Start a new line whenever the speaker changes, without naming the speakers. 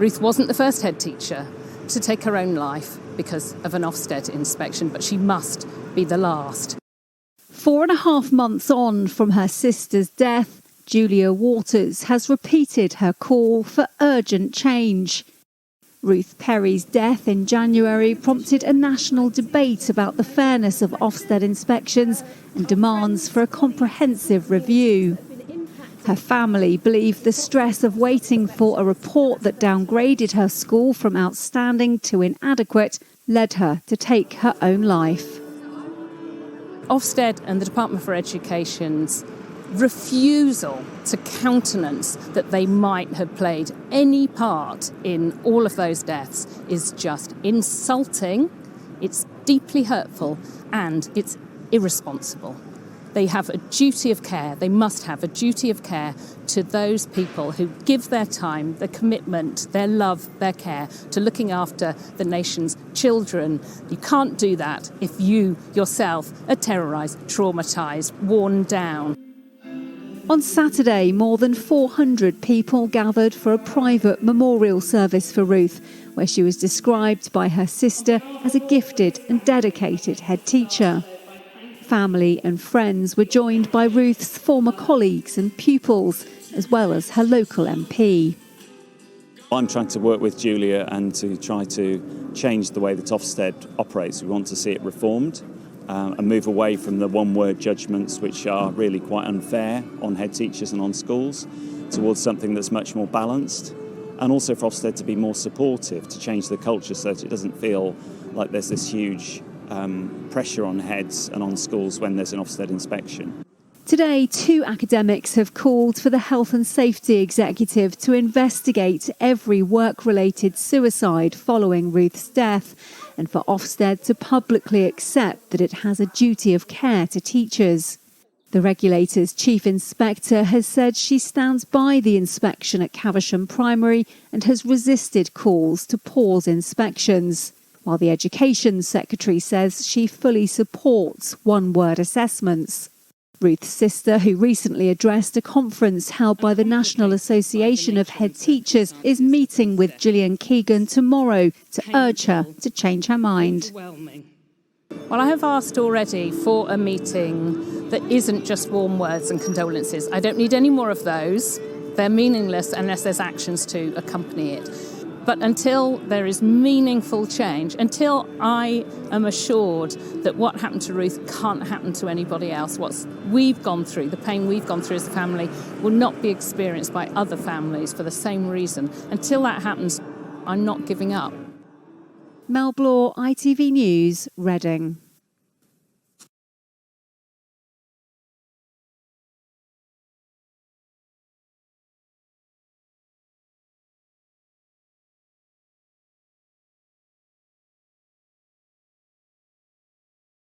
Ruth wasn't the first head teacher to take her own life because of an Ofsted inspection, but she must be the last.
4.5 months on from her sister's death, Julia Waters has repeated her call for urgent change. Ruth Perry's death in January prompted a national debate about the fairness of Ofsted inspections and demands for a comprehensive review. Her family believe the stress of waiting for a report that downgraded her school from outstanding to inadequate led her to take her own life.
Ofsted and the Department for Education's refusal to countenance that they might have played any part in all of those deaths is just insulting, it's deeply hurtful, and it's irresponsible. They have a duty of care, they must have a duty of care to those people who give their time, their commitment, their love, their care to looking after the nation's children. You can't do that if you yourself are terrorised, traumatised, worn down.
On Saturday, more than 400 people gathered for a private memorial service for Ruth, where she was described by her sister as a gifted and dedicated head teacher. Family and friends were joined by Ruth's former colleagues and pupils, as well as her local MP.
I'm trying to work with Julia and to try to change the way that Ofsted operates. We want to see it reformed and move away from the one-word judgments, which are really quite unfair on head teachers and on schools, towards something that's much more balanced, and also for Ofsted to be more supportive, to change the culture so that it doesn't feel like there's this huge pressure on heads and on schools when there's an Ofsted inspection.
Today, 2 academics have called for the Health and Safety Executive to investigate every work-related suicide following Ruth's death, and for Ofsted to publicly accept that it has a duty of care to teachers. The regulator's chief inspector has said she stands by the inspection at Caversham Primary and has resisted calls to pause inspections, while the Education Secretary says she fully supports one-word assessments. Ruth's sister, who recently addressed a conference held by the National Association of Head Teachers, is meeting with Gillian Keegan tomorrow to urge her to change her mind.
Well, I have asked already for a meeting that isn't just warm words and condolences. I don't need any more of those. They're meaningless unless there's actions to accompany it. But until there is meaningful change, until I am assured that what happened to Ruth can't happen to anybody else, what we've gone through, the pain we've gone through as a family, will not be experienced by other families for the same reason. Until that happens, I'm not giving up.
Mel Blore, ITV News, Reading.